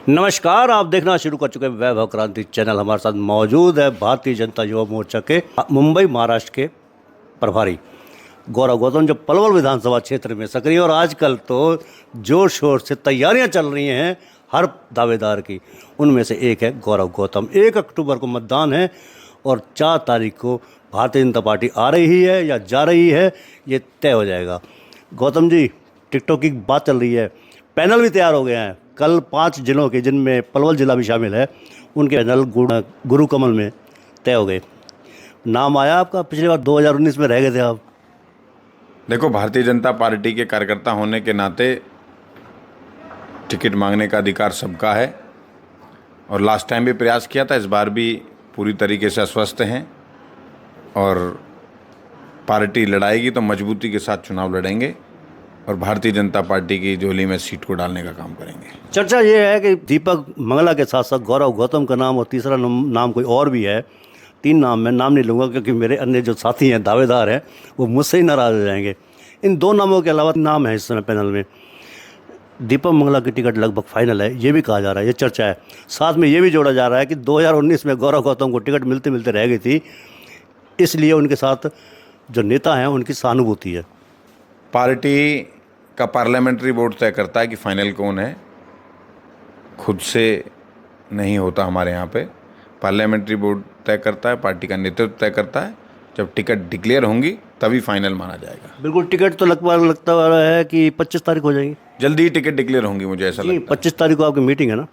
नमस्कार, आप देखना शुरू कर चुके हैं वैभव क्रांति चैनल। हमारे साथ मौजूद है भारतीय जनता युवा मोर्चा के मुंबई महाराष्ट्र के प्रभारी गौरव गौतम, जो पलवल विधानसभा क्षेत्र में सक्रिय, और आजकल तो जोर शोर से तैयारियां चल रही हैं हर दावेदार की। उनमें से एक है गौरव गौतम। 1 अक्टूबर को मतदान है और 4 तारीख को भारतीय जनता पार्टी आ रही है या जा रही है, ये तय हो जाएगा। गौतम जी, टिकटॉक की बात चल रही है, पैनल भी तैयार हो गए हैं। कल 5 जिलों के, जिनमें पलवल जिला भी शामिल है, उनके पैनल गुरु कमल में तय हो गए। नाम आया आपका? पिछली बार 2019 में रह गए थे आप। देखो, भारतीय जनता पार्टी के कार्यकर्ता होने के नाते टिकट मांगने का अधिकार सबका है और लास्ट टाइम भी प्रयास किया था, इस बार भी पूरी तरीके से आश्वस्त हैं और पार्टी लड़ाएगी तो मजबूती के साथ चुनाव लड़ेंगे और भारतीय जनता पार्टी की झोली में सीट को डालने का काम करेंगे। चर्चा ये है कि दीपक मंगला के साथ साथ गौरव गौतम का नाम और तीसरा नाम कोई और भी है। 3 नाम मैं नाम नहीं लूँगा क्योंकि मेरे अन्य जो साथी हैं, दावेदार हैं, वो मुझसे ही नाराज़ हो जाएंगे। इन 2 नामों के अलावा नाम है इस समय पैनल में। दीपक मंगला की टिकट लगभग फाइनल है, ये भी कहा जा रहा है, ये चर्चा है। साथ में ये भी जोड़ा जा रहा है कि 2019 में गौरव गौतम को टिकट मिलते मिलते रह गई थी, इसलिए उनके साथ जो नेता हैं उनकी सहानुभूति है। पार्टी का पार्लियामेंट्री बोर्ड तय करता है कि फाइनल कौन है, खुद से नहीं होता। हमारे यहाँ पे पार्लियामेंट्री बोर्ड तय करता है, पार्टी का नेतृत्व तय करता है। जब टिकट डिक्लेयर होंगी तभी फाइनल माना जाएगा। बिल्कुल, टिकट तो लगता है कि 25 तारीख हो जाएगी। जल्दी ही टिकट डिक्लेयर होंगी, मुझे ऐसा लगता है। 25 तारीख को आपकी मीटिंग है ना?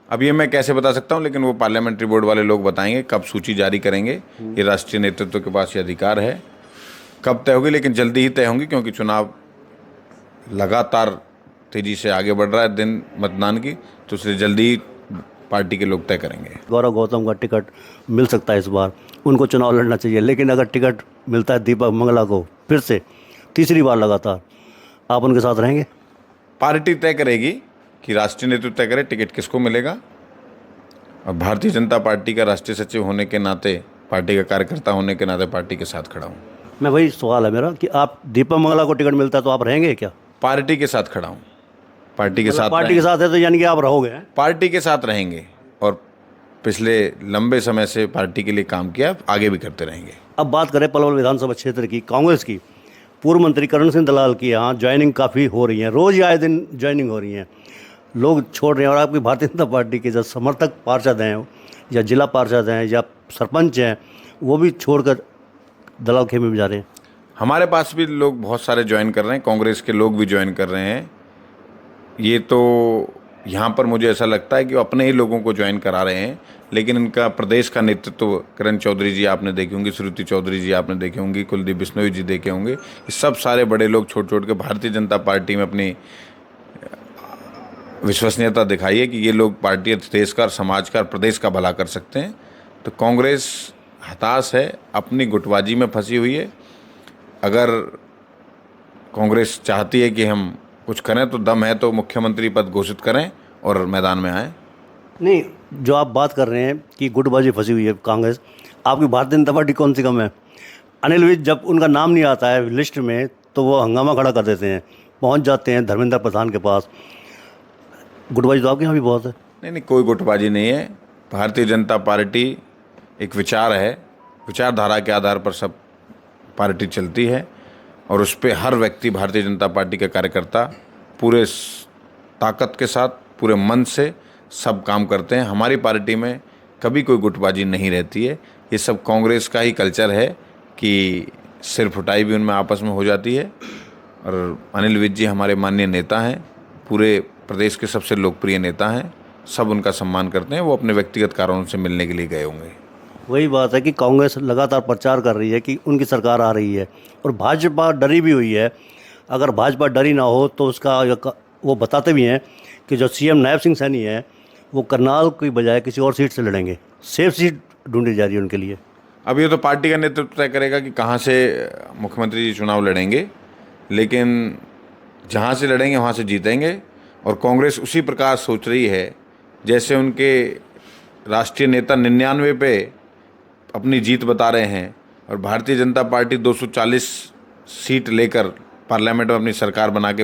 अब ये मैं कैसे बता सकता हूँ, लेकिन वो पार्लियामेंट्री बोर्ड वाले लोग बताएंगे कब सूची जारी करेंगे। ये राष्ट्रीय नेतृत्व के पास ये अधिकार है, कब तय होगी, लेकिन जल्दी ही तय होंगी क्योंकि चुनाव लगातार तेजी से आगे बढ़ रहा है दिन मतदान की, तो इसलिए जल्दी ही पार्टी के लोग तय करेंगे। गौरव गौतम का टिकट मिल सकता है इस बार, उनको चुनाव लड़ना चाहिए। लेकिन अगर टिकट मिलता है दीपक मंगला को फिर से तीसरी बार लगातार, आप उनके साथ रहेंगे? पार्टी तय करेगी कि राष्ट्रीय नेतृत्व तय करे टिकट किसको मिलेगा, और भारतीय जनता पार्टी का राष्ट्रीय सचिव होने के नाते, पार्टी का कार्यकर्ता होने के नाते पार्टी के साथ खड़ा हूँ। मैं वही सवाल है मेरा कि आप दीपक मंगला को टिकट मिलता है तो आप रहेंगे क्या? पार्टी के साथ खड़ा हूँ, पार्टी के साथ। पार्टी के साथ है तो यानी कि आप रहोगे? पार्टी के साथ रहेंगे और पिछले लंबे समय से पार्टी के लिए काम किया, आगे भी करते रहेंगे। अब बात करें पलवल विधानसभा क्षेत्र की, कांग्रेस की। पूर्व मंत्री करण सिंह दलाल की यहाँ ज्वाइनिंग काफ़ी हो रही है, रोज़ आए दिन ज्वाइनिंग हो रही है, लोग छोड़ रहे हैं। और आपकी भारतीय जनता पार्टी के जो समर्थक पार्षद हैं या जिला पार्षद हैं या सरपंच हैं, वो भी छोड़कर दलाल खेमे में जा रहे हैं। हमारे पास भी लोग बहुत सारे ज्वाइन कर रहे हैं, कांग्रेस के लोग भी ज्वाइन कर रहे हैं। ये तो यहाँ पर मुझे ऐसा लगता है कि वो अपने ही लोगों को ज्वाइन करा रहे हैं, लेकिन इनका प्रदेश का नेतृत्व किरण चौधरी जी आपने देखी होंगी, श्रुति चौधरी जी आपने देखी होंगी, कुलदीप बिश्नोई जी देखे होंगे। ये सब सारे बड़े लोग छोड़ के भारतीय जनता पार्टी में अपनी विश्वसनीयता दिखाई है कि ये लोग पार्टी, देश का, समाज का, प्रदेश का भला कर सकते हैं। तो कांग्रेस हताश है, अपनी गुटबाजी में फंसी हुई है। अगर कांग्रेस चाहती है कि हम कुछ करें तो दम है तो मुख्यमंत्री पद घोषित करें और मैदान में आएँ। नहीं, जो आप बात कर रहे हैं कि गुटबाजी फंसी हुई है कांग्रेस, आपकी भारतीय जनता पार्टी कौन सी कम है? अनिल विज, जब उनका नाम नहीं आता है लिस्ट में तो वो हंगामा खड़ा कर देते हैं, पहुंच जाते हैं धर्मेंद्र प्रधान के पास। गुटबाजी तो आपके यहाँ भी बहुत है। नहीं, कोई गुटबाजी नहीं है। भारतीय जनता पार्टी एक विचार है, विचारधारा के आधार पर सब पार्टी चलती है और उस पर हर व्यक्ति, भारतीय जनता पार्टी के कार्यकर्ता पूरे ताकत के साथ, पूरे मन से सब काम करते हैं। हमारी पार्टी में कभी कोई गुटबाजी नहीं रहती है। ये सब कांग्रेस का ही कल्चर है कि सिर फुटाई भी उनमें आपस में हो जाती है। और अनिल विज जी हमारे माननीय नेता हैं, पूरे प्रदेश के सबसे लोकप्रिय नेता हैं, सब उनका सम्मान करते हैं। वो अपने व्यक्तिगत कारणों से मिलने के लिए गए होंगे। वही बात है कि कांग्रेस लगातार प्रचार कर रही है कि उनकी सरकार आ रही है और भाजपा डरी भी हुई है। अगर भाजपा डरी ना हो तो उसका वो बताते भी हैं कि जो सीएम नायब सिंह सैनी है वो करनाल की बजाय किसी और सीट से लड़ेंगे। सेफ सीट ढूंढी जा रही है उनके लिए। अब ये तो पार्टी का नेतृत्व तय करेगा कि कहाँ से मुख्यमंत्री जी चुनाव लड़ेंगे, लेकिन जहाँ से लड़ेंगे वहाँ से जीतेंगे। और कांग्रेस उसी प्रकार सोच रही है जैसे उनके राष्ट्रीय नेता 99 पे अपनी जीत बता रहे हैं और भारतीय जनता पार्टी 240 सीट लेकर पार्लियामेंट में अपनी सरकार बना के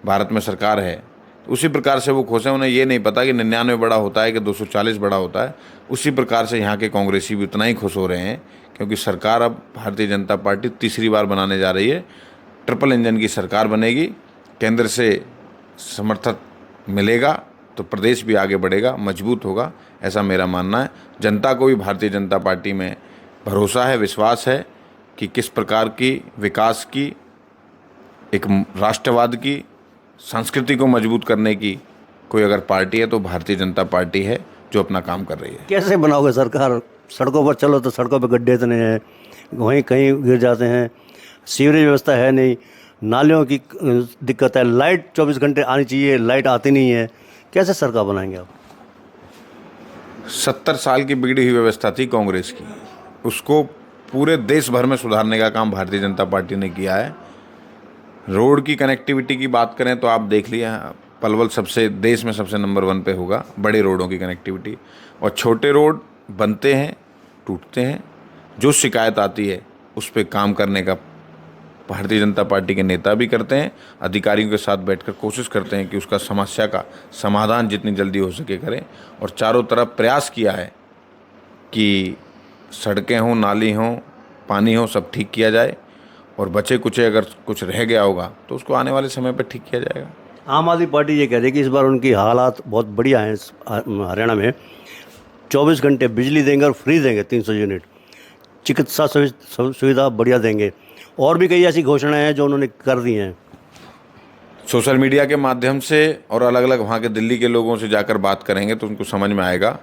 भारत में सरकार है। उसी प्रकार से वो खुश हैं। उन्हें ये नहीं पता कि 99 बड़ा होता है कि 240 बड़ा होता है। उसी प्रकार से यहाँ के कांग्रेसी भी उतना ही खुश हो रहे हैं, क्योंकि सरकार अब भारतीय जनता पार्टी तीसरी बार बनाने जा रही है। ट्रिपल इंजन की सरकार बनेगी, केंद्र से समर्थन मिलेगा तो प्रदेश भी आगे बढ़ेगा, मजबूत होगा, ऐसा मेरा मानना है। जनता को भी भारतीय जनता पार्टी में भरोसा है, विश्वास है कि किस प्रकार की विकास की, एक राष्ट्रवाद की संस्कृति को मजबूत करने की कोई अगर पार्टी है तो भारतीय जनता पार्टी है, जो अपना काम कर रही है। कैसे बनाओगे सरकार? सड़कों पर चलो तो सड़कों पर गड्ढे इतने हैं, वहीं कहीं गिर जाते हैं, सीवरेज व्यवस्था है नहीं, नालियों की दिक्कत है, लाइट 24 घंटे आनी चाहिए, लाइट आती नहीं है। कैसे सरकार बनाएंगे आप? 70 साल की बिगड़ी हुई व्यवस्था थी कांग्रेस की, उसको पूरे देश भर में सुधारने का काम भारतीय जनता पार्टी ने किया है। रोड की कनेक्टिविटी की बात करें तो आप देख लिया, पलवल सबसे देश में सबसे नंबर 1 पे होगा बड़े रोडों की कनेक्टिविटी। और छोटे रोड बनते हैं, टूटते हैं, जो शिकायत आती है उस पर काम करने का भारतीय जनता पार्टी के नेता भी करते हैं, अधिकारियों के साथ बैठकर कोशिश करते हैं कि उसका समस्या का समाधान जितनी जल्दी हो सके करें। और चारों तरफ प्रयास किया है कि सड़कें हों, नाली हों, पानी हो, सब ठीक किया जाए। और बचे कुचे अगर कुछ रह गया होगा तो उसको आने वाले समय पर ठीक किया जाएगा। आम आदमी पार्टी ये कह रही है कि इस बार उनकी हालात बहुत बढ़िया हैं। हरियाणा में 24 घंटे बिजली देंगे और फ्री देंगे 300 यूनिट, चिकित्सा सुविधा बढ़िया देंगे, और भी कई ऐसी घोषणाएं हैं जो उन्होंने कर दी हैं। सोशल मीडिया के माध्यम से और अलग अलग वहाँ के दिल्ली के लोगों से जाकर बात करेंगे तो उनको समझ में आएगा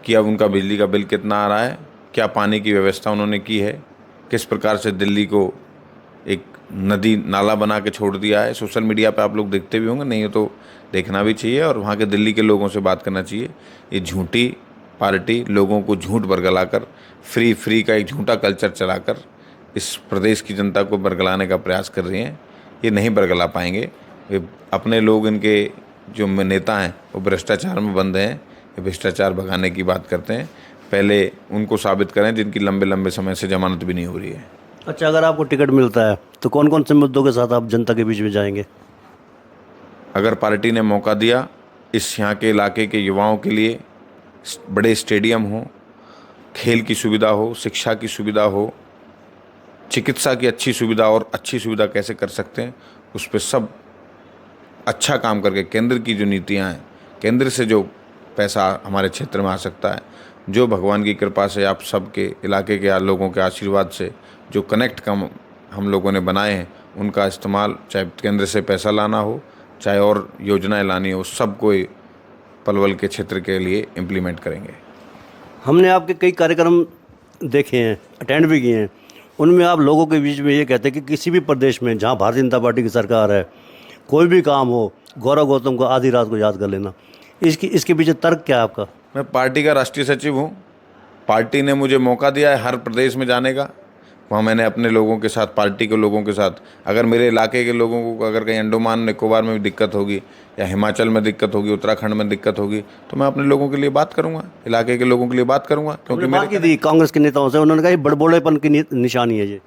कि अब उनका बिजली का बिल कितना आ रहा है, क्या पानी की व्यवस्था उन्होंने की है, किस प्रकार से दिल्ली को एक नदी नाला बना के छोड़ दिया है। सोशल मीडिया पे आप लोग देखते भी होंगे, नहीं तो देखना भी चाहिए और वहाँ के दिल्ली के लोगों से बात करना चाहिए। ये झूठी पार्टी लोगों को झूठ बरगलाकर फ्री का एक झूठा कल्चर चलाकर इस प्रदेश की जनता को बरगलाने का प्रयास कर रही हैं। ये नहीं बरगला पाएंगे। वे अपने लोग, इनके जो नेता हैं वो भ्रष्टाचार में बंद हैं, ये भ्रष्टाचार भगाने की बात करते हैं। पहले उनको साबित करें जिनकी लंबे लंबे समय से जमानत भी नहीं हो रही है। अच्छा, अगर आपको टिकट मिलता है तो कौन कौन से मुद्दों के साथ आप जनता के बीच में जाएंगे? अगर पार्टी ने मौका दिया, इस यहाँ के इलाके के युवाओं के लिए बड़े स्टेडियम हो, खेल की सुविधा हो, शिक्षा की सुविधा हो, चिकित्सा की अच्छी सुविधा और अच्छी सुविधा कैसे कर सकते हैं उस पर सब अच्छा काम करके, केंद्र की जो नीतियाँ हैं, केंद्र से जो पैसा हमारे क्षेत्र में आ सकता है, जो भगवान की कृपा से आप सबके इलाके के लोगों के आशीर्वाद से जो कनेक्ट कम हम लोगों ने बनाए हैं, उनका इस्तेमाल, चाहे केंद्र से पैसा लाना हो, चाहे और योजनाएं लानी हो, सब कोई पलवल के क्षेत्र के लिए इम्प्लीमेंट करेंगे। हमने आपके कई कार्यक्रम देखे हैं, अटेंड भी किए हैं। उनमें आप लोगों के बीच में ये कहते हैं कि किसी भी प्रदेश में जहाँ भारतीय जनता पार्टी की सरकार है, कोई भी काम हो, गौरव गौतम को आधी रात को याद कर लेना। इसके पीछे तर्क क्या है आपका? मैं पार्टी का राष्ट्रीय सचिव हूँ। पार्टी ने मुझे मौका दिया है हर प्रदेश में जाने का। वहाँ मैंने अपने लोगों के साथ, पार्टी के लोगों के साथ, अगर मेरे इलाके के लोगों को अगर कहीं अंडमान निकोबार में भी दिक्कत होगी या हिमाचल में दिक्कत होगी, उत्तराखंड में दिक्कत होगी, तो मैं अपने लोगों के लिए बात करूँगा, इलाके के लोगों के लिए बात करूँगा। क्योंकि बात की थी कांग्रेस के नेताओं से, उन्होंने कहा ये बड़बोलेपन की निशानी है ये।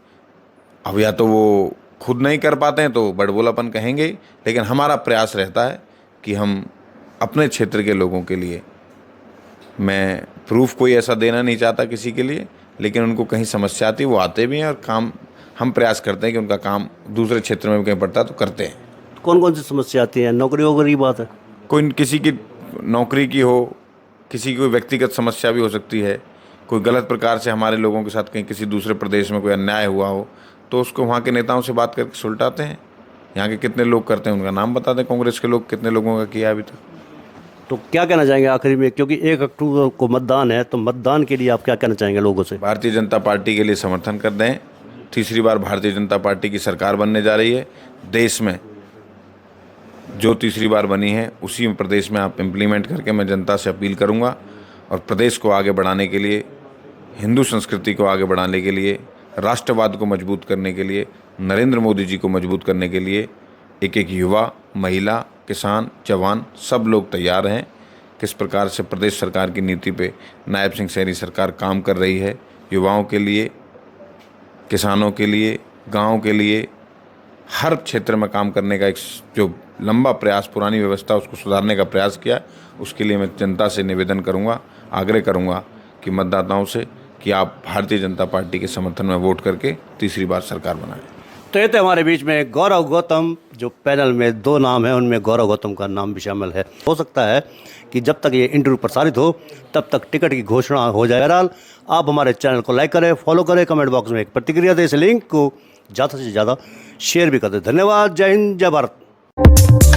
अब या तो वो खुद नहीं कर पाते हैं तो बड़बोलापन कहेंगे, लेकिन हमारा प्रयास रहता है कि हम अपने क्षेत्र के लोगों के लिए, मैं प्रूफ कोई ऐसा देना नहीं चाहता किसी के लिए, लेकिन उनको कहीं समस्या आती है, वो आते भी हैं और काम हम प्रयास करते हैं कि उनका काम दूसरे क्षेत्र में भी कहीं पड़ता है तो करते हैं। कौन कौन सी समस्या आती है? नौकरी वोकरी की बात है? कोई किसी की नौकरी की हो, किसी की कोई व्यक्तिगत समस्या भी हो सकती है, कोई गलत प्रकार से हमारे लोगों के साथ कहीं किसी दूसरे प्रदेश में कोई अन्याय हुआ हो तो उसको वहाँ के नेताओं से बात करके सुलटाते हैं। यहाँ के कितने लोग करते हैं उनका नाम बता दें, कांग्रेस के लोग कितने लोगों का किया अभी तक। तो क्या कहना चाहेंगे आखिरी में, क्योंकि 1 अक्टूबर को मतदान है, तो मतदान के लिए आप क्या कहना चाहेंगे लोगों से? भारतीय जनता पार्टी के लिए समर्थन कर दें। तीसरी बार भारतीय जनता पार्टी की सरकार बनने जा रही है। देश में जो तीसरी बार बनी है उसी प्रदेश में आप इम्प्लीमेंट करके मैं जनता से अपील करूंगा। और प्रदेश को आगे बढ़ाने के लिए, हिंदू संस्कृति को आगे बढ़ाने के लिए, राष्ट्रवाद को मजबूत करने के लिए, नरेंद्र मोदी जी को मजबूत करने के लिए एक एक युवा, महिला, किसान, जवान सब लोग तैयार हैं। किस प्रकार से प्रदेश सरकार की नीति पे नायब सिंह सैनी सरकार काम कर रही है, युवाओं के लिए, किसानों के लिए, गाँव के लिए, हर क्षेत्र में काम करने का एक जो लंबा प्रयास, पुरानी व्यवस्था उसको सुधारने का प्रयास किया, उसके लिए मैं जनता से निवेदन करूंगा, आग्रह करूंगा कि मतदाताओं से कि आप भारतीय जनता पार्टी के समर्थन में वोट करके तीसरी बार सरकार बनाएं। तो ये थे हमारे बीच में गौरव गौतम, जो पैनल में 2 नाम है उनमें गौरव गौतम का नाम भी शामिल है। हो सकता है कि जब तक ये इंटरव्यू प्रसारित हो तब तक टिकट की घोषणा हो जाए। बहरहाल आप हमारे चैनल को लाइक करें, फॉलो करें, कमेंट बॉक्स में एक प्रतिक्रिया दें, इस लिंक को ज़्यादा से ज़्यादा शेयर भी कर दें। धन्यवाद। जय हिंद, जय भारत।